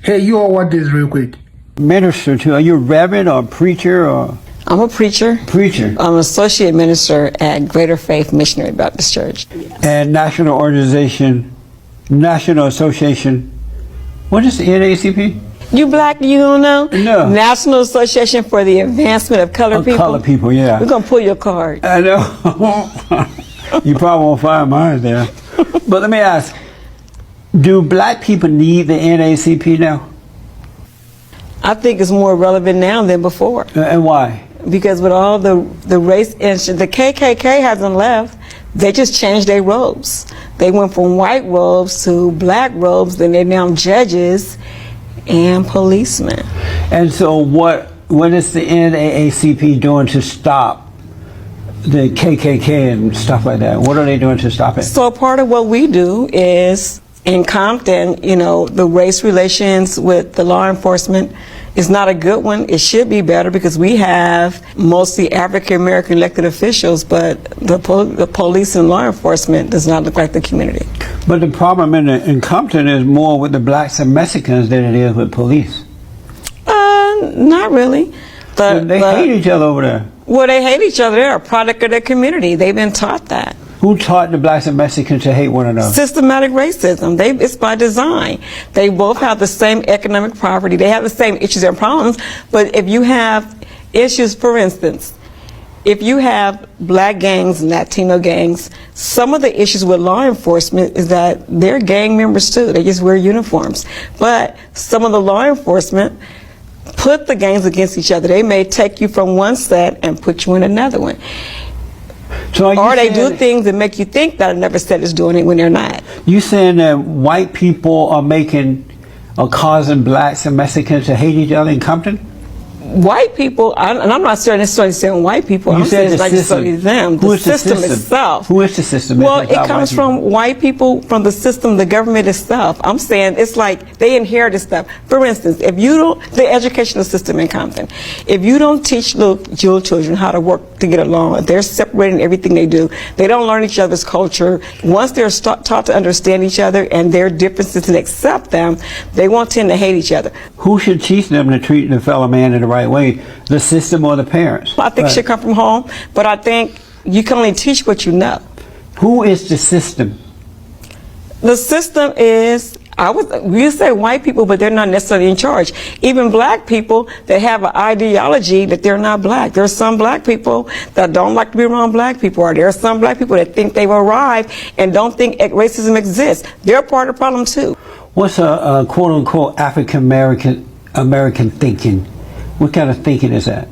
Hey, you all want this real quick? Minister too. Are you a reverend or a preacher or? I'm a preacher. Preacher. I'm an associate minister at Greater Faith Missionary Baptist Church. And National Association. What is the NAACP? You black, you don't know? No. National Association for the Advancement of Colored People. Colored people, yeah. We're going to pull your card. I know. You probably won't find mine there. But let me ask, do black people need the NAACP now? I think it's more relevant now than before. And why? Because with all the race issues, the KKK hasn't left. They just changed their robes. They went from white robes to black robes, then they're now judges and policemen. And so what is the NAACP doing to stop the KKK and stuff like that? What are they doing to stop it? So part of what we do is, in Compton, you know, the race relations with the law enforcement is not a good one. It should be better because we have mostly African-American elected officials, but the police and law enforcement does not look like the community. But the problem in Compton is more with the blacks and Mexicans than it is with police. Not really. They hate each other over there. Well, they hate each other. They're a product of their community. They've been taught that. Who taught the blacks and Mexicans to hate one another? Systematic racism. It's by design. They both have the same economic property. They have the same issues and problems. But if you have issues, for instance, if you have black gangs and Latino gangs, some of the issues with law enforcement is that they're gang members too. They just wear uniforms. But some of the law enforcement put the gangs against each other. They may take you from one set and put you in another one. So or they do things that make you think that another set is doing it when they're not. You saying that white people are causing blacks and Mexicans to hate each other in Compton? White people, and I'm not necessarily saying white people, I'm saying it's not necessarily them. The system itself. Who is the system? Well, it comes from white people, from the system, the government itself. I'm saying it's like they inherited stuff. For instance, if you don't, the educational system in Compton, if you don't teach little children how to work to get along, they're separating everything they do. They don't learn each other's culture. Once they're taught to understand each other and their differences and accept them, they won't tend to hate each other. Who should teach them to treat the fellow man in the right way, the system or the parents? I think it should come from home, but I think you can only teach what you know. Who is the system? The system is, we say white people, but they're not necessarily in charge. Even black people that have an ideology that they're not black. There are some black people that don't like to be around black people, or there are some black people that think they've arrived and don't think racism exists. They're part of the problem too. What's a quote-unquote African-American thinking? What kind of thinking is that?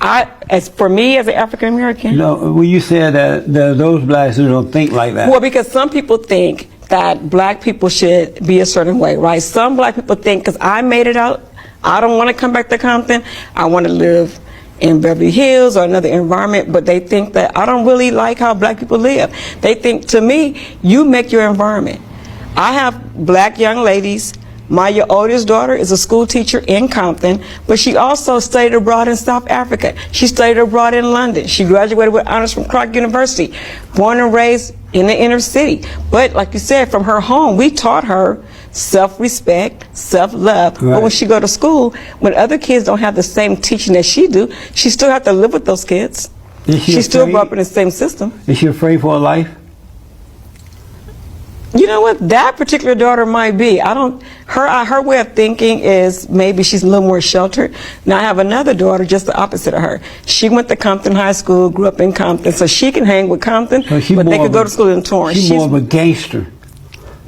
As for me as an African American? No, well, you said that those blacks who don't think like that. Well, because some people think that black people should be a certain way, right? Some black people think, because I made it out, I don't want to come back to Compton. I want to live in Beverly Hills or another environment, but they think that I don't really like how black people live. They think, to me, you make your environment. I have black young ladies. My oldest daughter is a school teacher in Compton, but she also studied abroad in South Africa. She studied abroad in London. She graduated with honors from Clark University, born and raised in the inner city. But like you said, from her home, we taught her self-respect, self-love. Right. But when she go to school, when other kids don't have the same teaching that she do, she still have to live with those kids. She still grew up in the same system. Is she afraid for her life? You know what? That particular daughter might be. Her way of thinking is maybe she's a little more sheltered. Now I have another daughter just the opposite of her. She went to Compton High School, grew up in Compton, so she can hang with Compton, but they could go to school in Torrance. She's more of a gangster.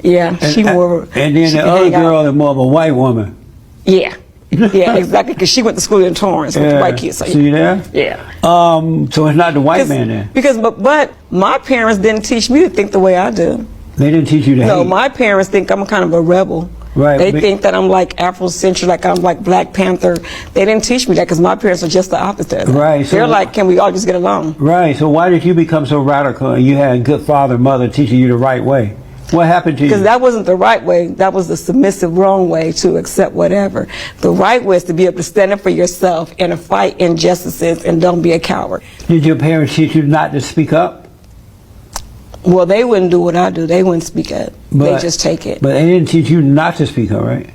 Yeah, she's more of a... And then the other girl is more of a white woman. Yeah. Yeah, exactly, because she went to school in Torrance with the white kids. So see there? Yeah. So it's not the white man then? But my parents didn't teach me to think the way I do. They didn't teach you to hate? No, my parents think I'm kind of a rebel. Right. They think that I'm like Afrocentric, like I'm like Black Panther. They didn't teach me that because my parents are just the opposite. Right. They're like, can we all just get along? Right. So why did you become so radical and you had a good father and mother teaching you the right way? What happened to you? Because that wasn't the right way. That was the submissive wrong way to accept whatever. The right way is to be able to stand up for yourself and to fight injustices and don't be a coward. Did your parents teach you not to speak up? Well, they wouldn't do what I do. They wouldn't speak up. They just take it. But they didn't teach you not to speak up, right?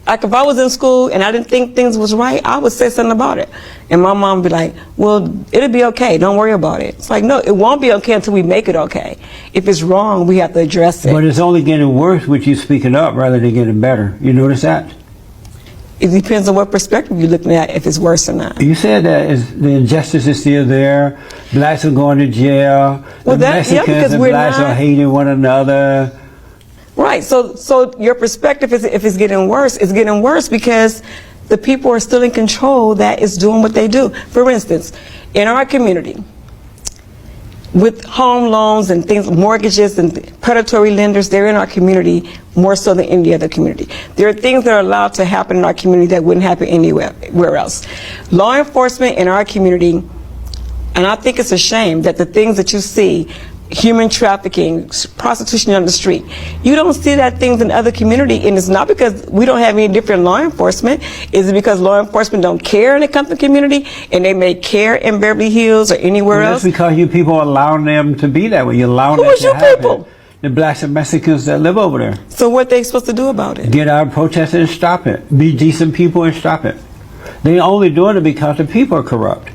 Like if I was in school and I didn't think things was right, I would say something about it. And my mom would be like, well, it'll be okay. Don't worry about it. It's like, no, it won't be okay until we make it okay. If it's wrong, we have to address it. But it's only getting worse with you speaking up rather than getting better. You notice that? It depends on what perspective you're looking at, if it's worse or not. You said that the injustice is still there. Blacks are going to jail. Well, the Mexicans and blacks are hating one another. Right. So your perspective is, if it's getting worse, it's getting worse because the people are still in control that is doing what they do. For instance, in our community, with home loans and things, mortgages and predatory lenders, they're in our community more so than any other community. There are things that are allowed to happen in our community that wouldn't happen anywhere else. Law enforcement in our community, and I think it's a shame that the things that you see, human trafficking, prostitution on the street, you don't see that things in other community, and it's not because we don't have any different law enforcement. Is it because law enforcement don't care in the Compton community and they may care in Beverly Hills or anywhere else? That's because you people are allowing them to be that way. You're allowing Who that is to your happen. people? The blacks and Mexicans that live over there. So what they supposed to do about it? Get out and protest and stop it. Be decent people and stop it. They're only doing it because the people are corrupt.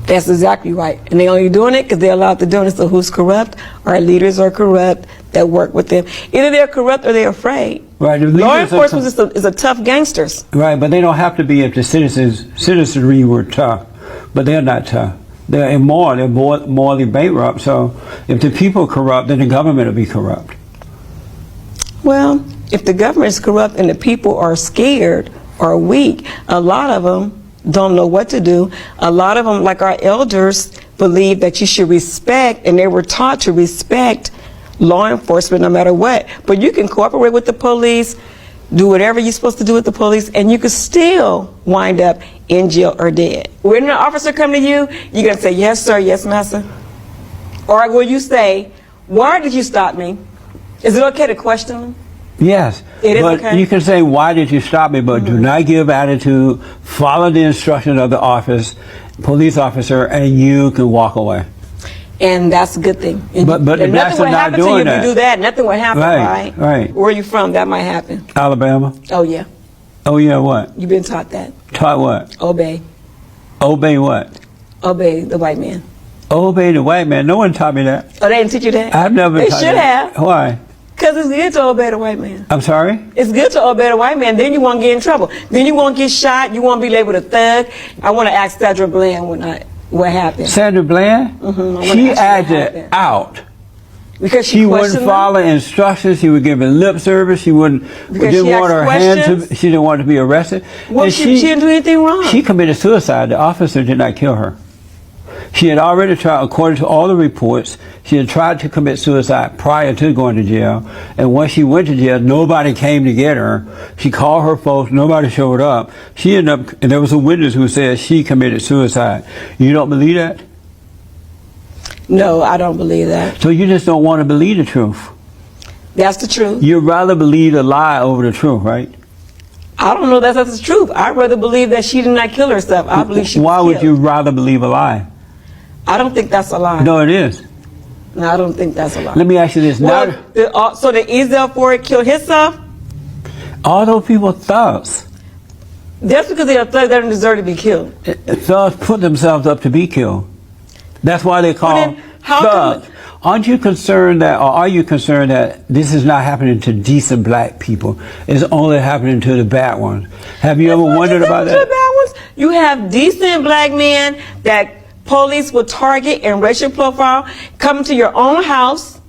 That's exactly right. And they're only doing it because they're allowed to do it. So who's corrupt? Our leaders are corrupt that work with them. Either they're corrupt or they're afraid. Right. The Law leaders enforcement is a tough gangsters. Right, but they don't have to be if the citizenry were tough. But they're not tough. They're immoral. They're morally bankrupt. So if the people are corrupt, then the government will be corrupt. Well, if the government is corrupt and the people are scared or weak, a lot of them don't know what to do. A lot of them, like our elders, believe that you should respect, and they were taught to respect law enforcement no matter what. But you can cooperate with the police, do whatever you're supposed to do with the police, and you could still wind up in jail or dead. When an officer come to you, you're going to say, yes, sir, yes, master. Or will you say, why did you stop me? Is it okay to question them? Yes, It is but okay. you can say, why did you stop me? But do not give attitude. Follow the instructions of the police officer, and you can walk away. And that's a good thing. And But the blacks are not doing if that. you do that, nothing will happen, right? Right. Where are you from? That might happen. Alabama. Oh, yeah. Oh, yeah, what? You've been taught that. Taught what? Obey. Obey what? Obey the white man. Obey the white man. No one taught me that. Oh, they didn't teach you that? I've never They taught should that. have. Why? Because it's good to obey the white man. I'm sorry? It's good to obey the white man. Then you won't get in trouble. Then you won't get shot. You won't be labeled a thug. I want to ask Sandra Bland what happened. Sandra Bland? She acted out. Because She wouldn't questioned follow instructions. She would give a lip service. She didn't she want her asked hand questions? she didn't want to be arrested. Well, And she didn't do anything wrong. She committed suicide. The officer did not kill her. She had already tried, according to all the reports, she had tried to commit suicide prior to going to jail. And once she went to jail, nobody came to get her. She called her folks. Nobody showed up. She ended up, and there was a witness who said she committed suicide. You don't believe that? No, I don't believe that. So you just don't want to believe the truth. That's the truth. You'd rather believe the lie over the truth, right? I don't know that's the truth. I'd rather believe that she did not kill herself. I believe she was Why would killed. you rather believe a lie? I don't think that's a lie. No, it is. No, I don't think that's a lie. Let me ask you this. Well, so did Ezel Ford kill himself? All those people thugs. That's because they're a thug. They don't deserve to be killed. Thugs put themselves up to be killed. That's why they call then how thugs. Aren't you concerned that, or are you concerned that this is not happening to decent black people? It's only happening to the bad ones. Have you ever wondered about that? The bad ones? You have decent black men that police will target and racial profile, come to your own house.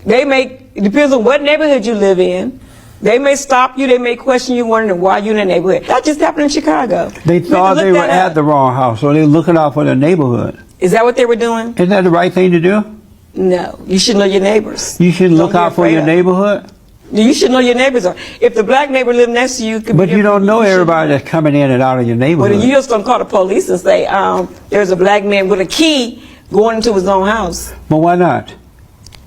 It depends on what neighborhood you live in. They may stop you, they may question you, wondering why you're in the neighborhood. That just happened in Chicago. They thought they were at the wrong house, so they're looking out for their neighborhood. Is that what they were doing? Isn't that the right thing to do? No. You should know your neighbors. You should look out for your neighborhood? You should know your neighbors. If the black neighbor live next to you, but you don't know everybody that's coming in and out of your neighborhood. Well, you just don't call the police and say, there's a black man with a key going into his own house. But why not?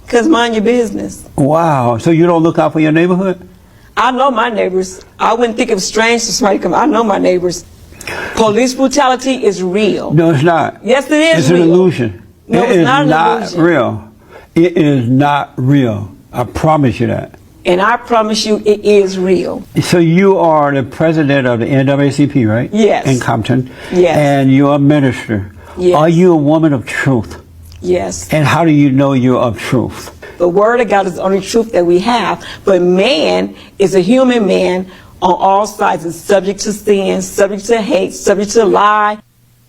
Because mind your business. Wow. So you don't look out for your neighborhood? I know my neighbors. I wouldn't think it was strange to somebody come. I know my neighbors. Police brutality is real. No, it's not. Yes, it is It's real. an illusion. No, It it's is not an illusion. real. It is not real. I promise you that. And I promise you it is real. So you are the president of the NAACP, right? Yes. In Compton. Yes. And you're a minister. Yes. Are you a woman of truth? Yes. And how do you know you're of truth? The word of God is the only truth that we have. But man is a human man on all sides, is subject to sin, subject to hate, subject to lie.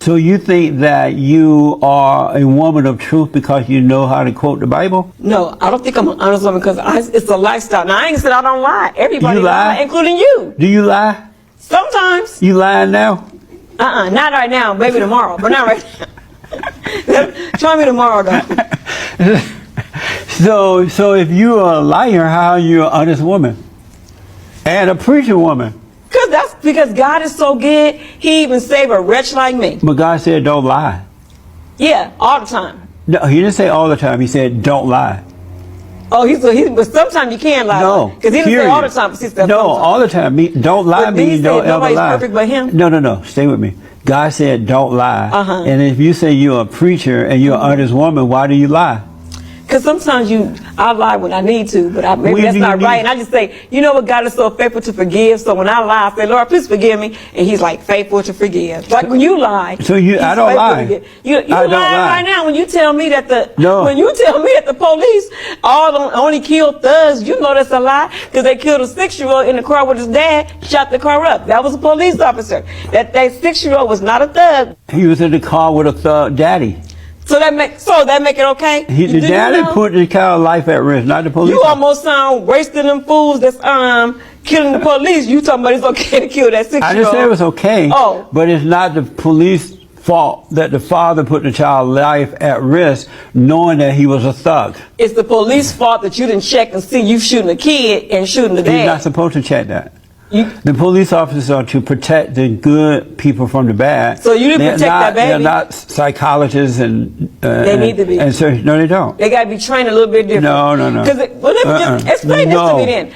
So you think that you are a woman of truth because you know how to quote the Bible? No, I don't think I'm an honest woman because it's a lifestyle. Now, I ain't said I don't lie. Everybody You lie? including you. Do you lie? Sometimes. You lying now? Not right now. Maybe tomorrow, but not right now. Try me tomorrow, though. So if you are a liar, how are you an honest woman? And a preacher woman? Because God is so good, he even saved a wretch like me. But God said don't lie. Yeah, all the time. No, he didn't say all the time. He said don't lie. Oh, but sometimes you can lie. No, because he didn't say all the time. But he said no, sometimes. all the time. Don't lie But means he don't said ever nobody's lie. perfect but him. No. Stay with me. God said don't lie. And if you say you're a preacher and you're an honest woman, why do you lie? Because sometimes I lie when I need to, but maybe that's not right. And I just say, you know what, God is so faithful to forgive. So when I lie, I say, Lord, please forgive me. And he's like, faithful to forgive. Like when you lie. So I don't lie. You I don't lie right now when you tell me that the police only killed thugs. You know that's a lie because they killed a 6-year-old in the car with his dad, shot the car up. That was a police officer. That 6-year-old was not a thug. He was in the car with a thug daddy. So that make it okay? The daddy put the child's life at risk, not the police. You almost sound wasting them fools that's killing the police. You talking about it's okay to kill that 6-year-old? I didn't say it was okay. Oh. But it's not the police fault that the father put the child's life at risk knowing that he was a thug. It's the police fault that you didn't check and see you shooting a kid and shooting the dad. He's not supposed to check that. The police officers are to protect the good people from the bad. So you didn't protect that baby? They're not psychologists and they need to be. And so, no, they don't. They got to be trained a little bit different. No. Explain this to me then.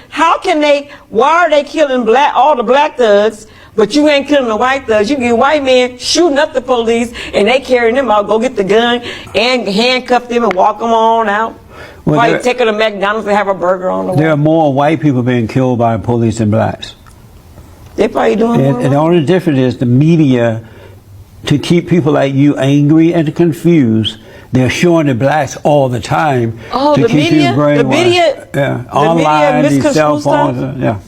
Why are they killing all the black thugs, but you ain't killing the white thugs? You get white men shooting up the police and they carrying them out, go get the gun and handcuff them and walk them on out. Why you take her to McDonald's and have a burger on the way? There are more white people being killed by police than blacks. They're probably doing more. And the only difference is the media, to keep people like you angry and confused, they're showing the blacks all the time to keep you brainwashed. Online, these cell phones,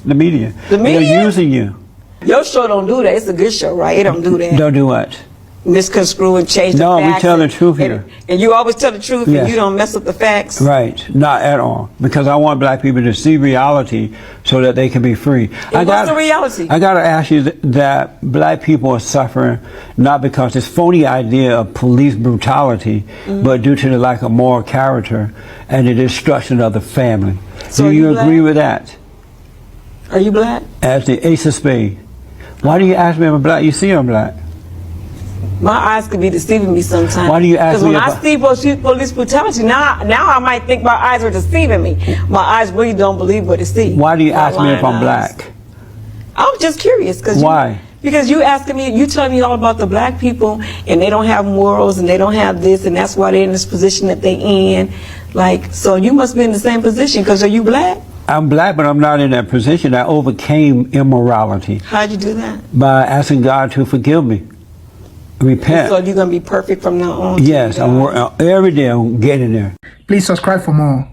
the media. They're using you. Your show don't do that. It's a good show, right? It don't do that. Don't do what? Misconstrue and change the facts. No, we tell the truth here. And you always tell the truth and you don't mess up the facts. Right, not at all. Because I want black people to see reality so that they can be free. What's the reality? I got to ask you that black people are suffering not because this phony idea of police brutality, but due to the lack of moral character and the destruction of the family. So do you agree with that? Are you black? As the ace of spades. Why do you ask me if I'm black? You see I'm black. My eyes could be deceiving me sometimes. Why do you ask me? Because when I see police brutality, now I might think my eyes are deceiving me. My eyes really don't believe what they see. Why do you ask me if I'm black? I was just curious. Why? Because you asking me, you telling me all about the black people, and they don't have morals, and they don't have this, and that's why they're in this position that they in. Like, so you must be in the same position. Because are you black? I'm black, but I'm not in that position. I overcame immorality. How'd you do that? By asking God to forgive me. Repent. So you're going to be perfect from now on? Yes, every day I'm getting there. Please subscribe for more.